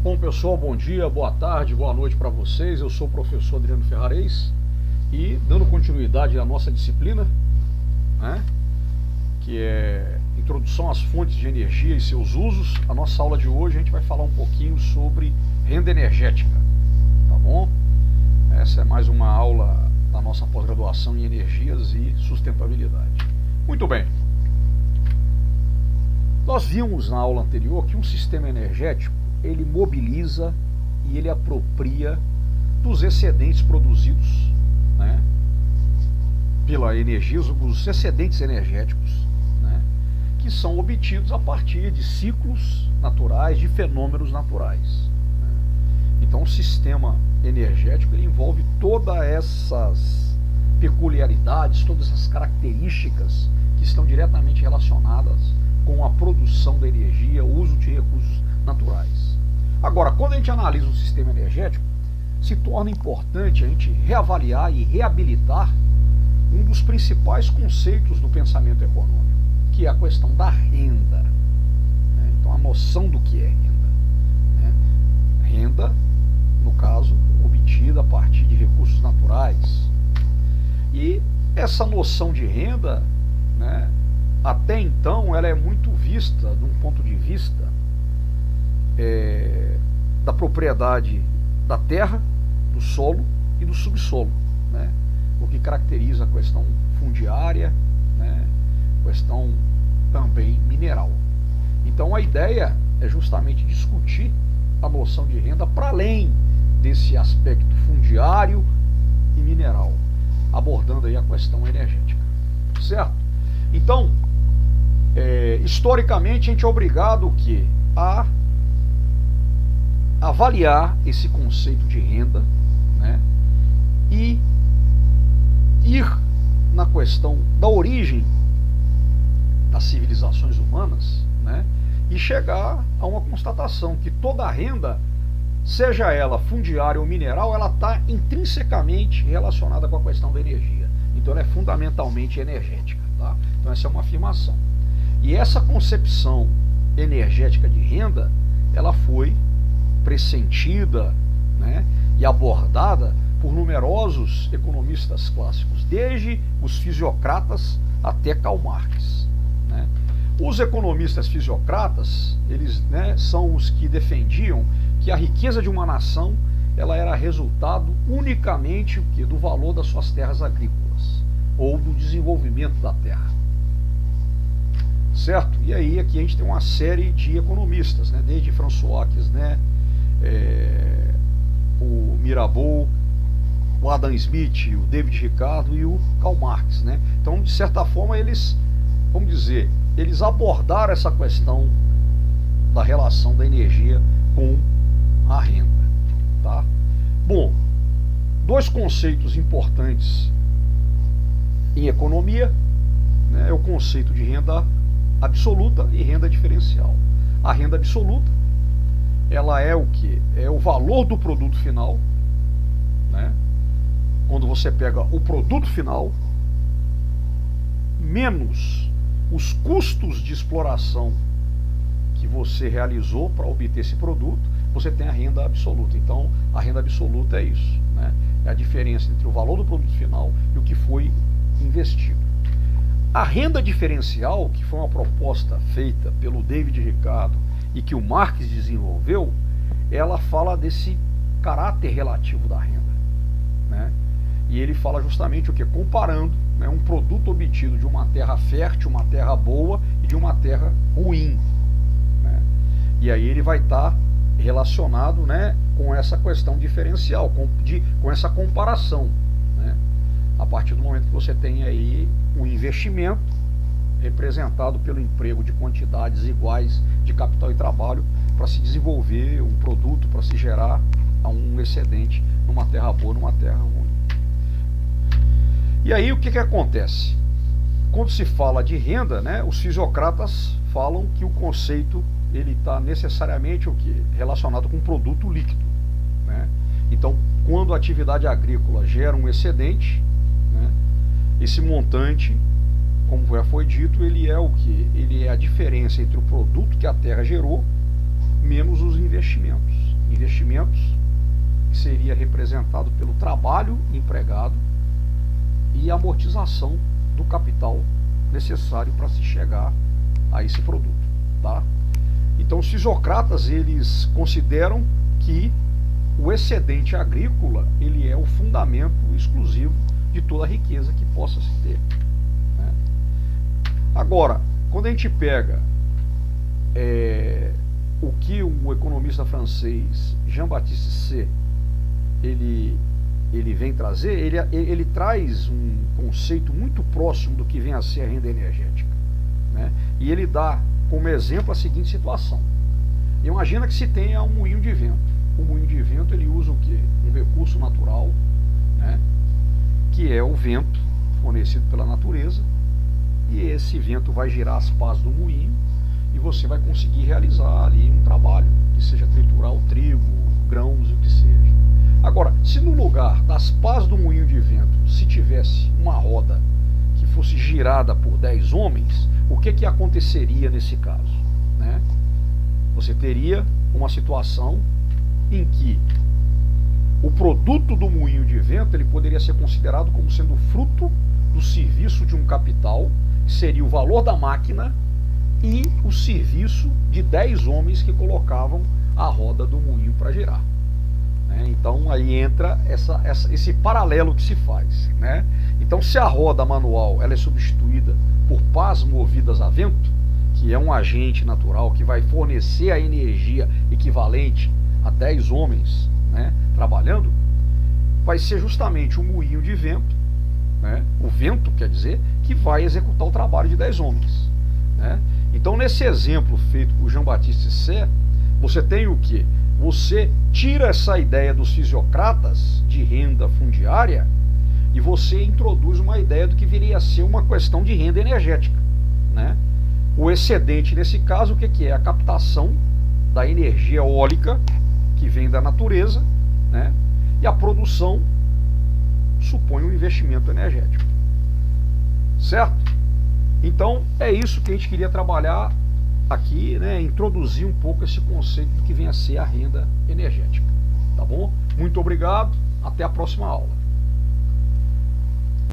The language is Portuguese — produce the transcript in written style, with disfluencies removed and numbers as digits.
Bom, pessoal, bom dia, boa tarde, boa noite para vocês. Eu sou o professor Adriano Ferrarez e dando continuidade à nossa disciplina, né, que é Introdução às Fontes de Energia e seus usos. A nossa aula de hoje a gente vai falar um pouquinho sobre renda energética, tá bom? Essa é mais uma aula da nossa pós-graduação em energias e sustentabilidade. Muito bem. Nós vimos na aula anterior que um sistema energético ele mobiliza e ele apropria dos excedentes produzidos, né, pela energia, os excedentes energéticos, né, que são obtidos a partir de ciclos naturais, de fenômenos naturais, né. Então o sistema energético ele envolve todas essas peculiaridades, todas essas características que estão diretamente relacionadas com a produção da energia, o uso de recursos naturais. Agora, quando a gente analisa um sistema energético, se torna importante a gente reavaliar e reabilitar um dos principais conceitos do pensamento econômico, que é a questão da renda, né? Então, a noção do que é renda, né? Renda, no caso, obtida a partir de recursos naturais. E essa noção de renda, né, até então, ela é muito vista, de um ponto de vista da propriedade da terra, do solo e do subsolo, né? O que caracteriza a questão fundiária, né? Questão também mineral. Então a ideia é justamente discutir a noção de renda para além desse aspecto fundiário e mineral, abordando aí a questão energética, certo? Então, historicamente a gente é obrigado a avaliar esse conceito de renda, né, e ir na questão da origem das civilizações humanas, né, e chegar a uma constatação que toda renda, seja ela fundiária ou mineral, ela está intrinsecamente relacionada com a questão da energia. Então ela é fundamentalmente energética, tá? Então essa é uma afirmação. E essa concepção energética de renda, ela foi pressentida, né, e abordada por numerosos economistas clássicos, desde os fisiocratas até Karl Marx, né. Os economistas fisiocratas, eles, né, são os que defendiam que a riqueza de uma nação ela era resultado unicamente do valor das suas terras agrícolas ou do desenvolvimento da terra, certo? E aí aqui a gente tem uma série de economistas, né, desde François, né, o Mirabeau, o Adam Smith, o David Ricardo e o Karl Marx, né? Então, de certa forma, eles, vamos dizer, eles abordaram essa questão da relação da energia com a renda, tá? Bom, dois conceitos importantes em economia, né, é o conceito de renda absoluta e renda diferencial. A renda absoluta, ela é o que? É o valor do produto final, né? Quando você pega o produto final menos os custos de exploração que você realizou para obter esse produto, você tem a renda absoluta. Então, a renda absoluta é isso, né? É a diferença entre o valor do produto final e o que foi investido. A renda diferencial, que foi uma proposta feita pelo David Ricardo e que o Marx desenvolveu, ela fala desse caráter relativo da renda, né? E ele fala justamente o que? Comparando, né, um produto obtido de uma terra fértil, uma terra boa e de uma terra ruim, né? E aí ele vai estar relacionado, né, com essa questão diferencial, com essa comparação, né? A partir do momento que você tem aí o investimento representado pelo emprego de quantidades iguais de capital e trabalho para se desenvolver um produto, para se gerar um excedente numa terra boa, numa terra ruim. E aí o que acontece? Quando se fala de renda, né, os fisiocratas falam que o conceito ele está necessariamente o quê? Relacionado com um produto líquido, né? Então, quando a atividade agrícola gera um excedente, né, esse montante, como já foi dito, ele é o que? Ele é a diferença entre o produto que a terra gerou menos os investimentos. investimentos, que seria representado pelo trabalho empregado e amortização do capital necessário para se chegar a esse produto, tá? Então, os fisiocratas, eles consideram que o excedente agrícola, ele é o fundamento exclusivo de toda a riqueza que possa se ter, né? Agora, quando a gente pega o que o economista francês Jean-Baptiste Say ele vem trazer, ele traz um conceito muito próximo do que vem a ser a renda energética, né? E ele dá como exemplo a seguinte situação. Imagina que se tenha um moinho de vento. O moinho de vento, ele usa o quê? Um recurso natural, né? Que é o vento fornecido pela natureza, e esse vento vai girar as pás do moinho e você vai conseguir realizar ali um trabalho, que seja triturar o trigo, grãos, o que seja. Agora, se no lugar das pás do moinho de vento, se tivesse uma roda que fosse girada por 10 homens, o que aconteceria nesse caso, né? Você teria uma situação em que o produto do moinho de vento, ele poderia ser considerado como sendo fruto do serviço de um capital, que seria o valor da máquina, e o serviço de 10 homens que colocavam a roda do moinho para girar, né? Então aí entra esse paralelo que se faz, né? Então, se a roda manual ela é substituída por pás movidas a vento, que é um agente natural que vai fornecer a energia equivalente a 10 homens, né, trabalhando, vai ser justamente o moinho de vento, né, o vento, quer dizer, que vai executar o trabalho de 10 homens, né? Então, nesse exemplo feito por Jean-Baptiste Say, você tem o quê? Você tira essa ideia dos fisiocratas de renda fundiária e você introduz uma ideia do que viria a ser uma questão de renda energética, né? O excedente, nesse caso, o que é? A captação da energia eólica que vem da natureza, né? E a produção supõe um investimento energético, certo? Então, é isso que a gente queria trabalhar aqui, né? Introduzir um pouco esse conceito do que vem a ser a renda energética, tá bom? Muito obrigado, até a próxima aula.